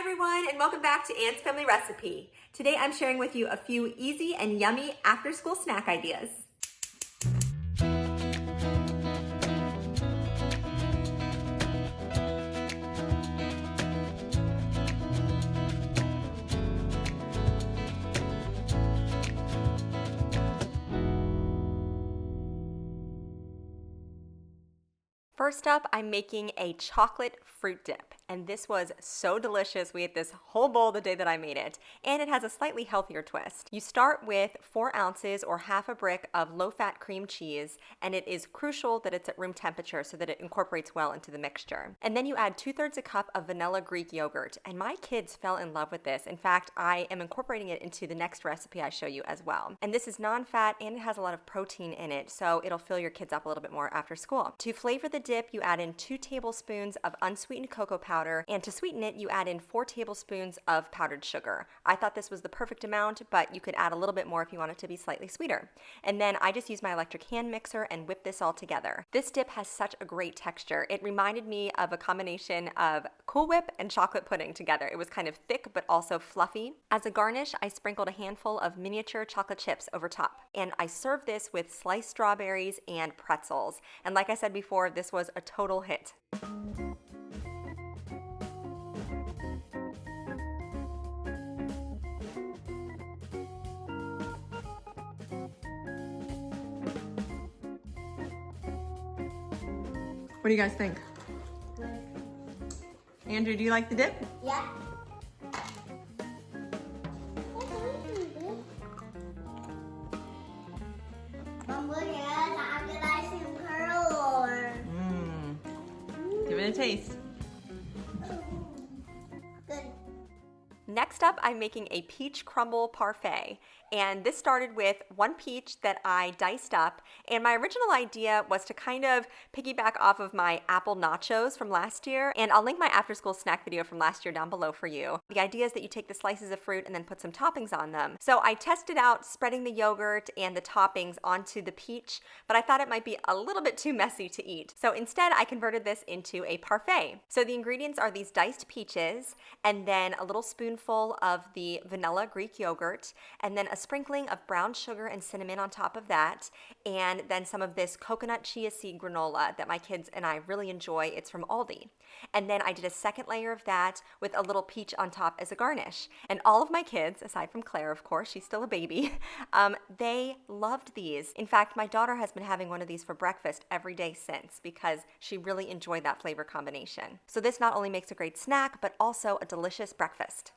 everyone, and welcome back to Anne's Family Recipe. Today I'm sharing with you a few easy and yummy after-school snack ideas. First up, I'm making a chocolate fruit dip, and this was so delicious. We ate this whole bowl the day that I made it, and it has a slightly healthier twist. You start with 4 ounces or half a brick of low-fat cream cheese, and it is crucial that it's at room temperature so that it incorporates well into the mixture. And then you add 2/3 a cup of vanilla Greek yogurt, and my kids fell in love with this. In fact, I am incorporating it into the next recipe I show you as well. And this is non-fat, and it has a lot of protein in it, so it'll fill your kids up a little bit more after school. To flavor the dip, you add in 2 tablespoons of unsweetened cocoa powder, and to sweeten it, you add in 4 tablespoons of powdered sugar. I thought this was the perfect amount, but you could add a little bit more if you want it to be slightly sweeter. And then I just use my electric hand mixer and whip this all together. This dip has such a great texture. It reminded me of a combination of Cool Whip and chocolate pudding together. It was kind of thick, but also fluffy. As a garnish, I sprinkled a handful of miniature chocolate chips over top. And I served this with sliced strawberries and pretzels. And like I said before, this was a total hit. What do you guys think? Andrew, do you like the dip? Yeah. Give it a taste. Good. Next up, I'm making a peach crumble parfait. And this started with 1 peach that I diced up. And my original idea was to kind of piggyback off of my apple nachos from last year. And I'll link my after school snack video from last year down below for you. The idea is that you take the slices of fruit and then put some toppings on them. So I tested out spreading the yogurt and the toppings onto the peach, but I thought it might be a little bit too messy to eat. So instead, I converted this into a parfait. So the ingredients are these diced peaches, and then a little spoonful of the vanilla Greek yogurt, and then a sprinkling of brown sugar and cinnamon on top of that, and then some of this coconut chia seed granola that my kids and I really enjoy. It's from Aldi. And then I did a second layer of that with a little peach on top as a garnish. And all of my kids, aside from Claire, of course, she's still a baby, they loved these. In fact, my daughter has been having one of these for breakfast every day since because she really enjoyed that flavor combination. So this not only makes a great snack, but also a delicious breakfast.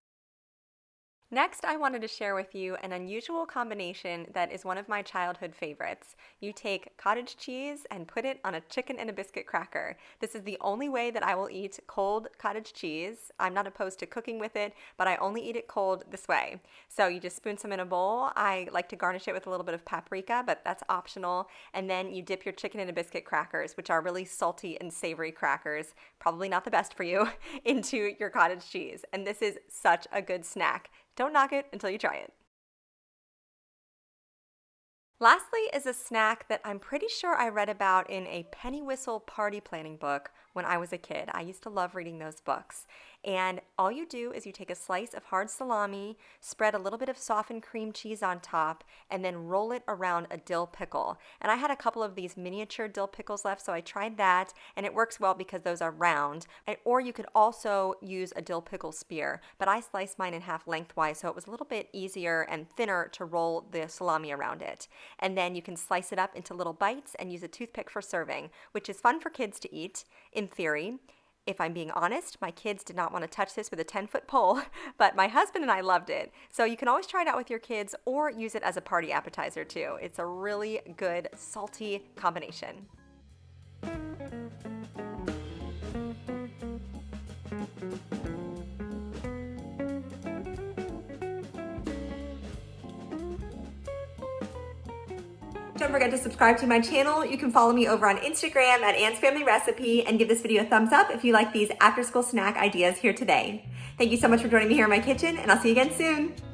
Next, I wanted to share with you an unusual combination that is one of my childhood favorites. You take cottage cheese and put it on a chicken and a biscuit cracker. This is the only way that I will eat cold cottage cheese. I'm not opposed to cooking with it, but I only eat it cold this way. So you just spoon some in a bowl. I like to garnish it with a little bit of paprika, but that's optional. And then you dip your chicken and a biscuit crackers, which are really salty and savory crackers, probably not the best for you, into your cottage cheese. And this is such a good snack. Don't knock it until you try it. Lastly is a snack that I'm pretty sure I read about in a penny whistle party planning book when I was a kid. I used to love reading those books. And all you do is you take a slice of hard salami, spread a little bit of softened cream cheese on top, and then roll it around a dill pickle. And I had a couple of these miniature dill pickles left, so I tried that, and it works well because those are round. Or you could also use a dill pickle spear, but I sliced mine in half lengthwise, so it was a little bit easier and thinner to roll the salami around it. And then you can slice it up into little bites and use a toothpick for serving, which is fun for kids to eat, in theory. If I'm being honest, my kids did not want to touch this with a 10-foot pole, but my husband and I loved it. So you can always try it out with your kids or use it as a party appetizer too. It's a really good salty combination. Don't forget to subscribe to my channel. You can follow me over on Instagram at Anne's Family Recipe and give this video a thumbs up if you like these after school snack ideas here today. Thank you so much for joining me here in my kitchen, and I'll see you again soon.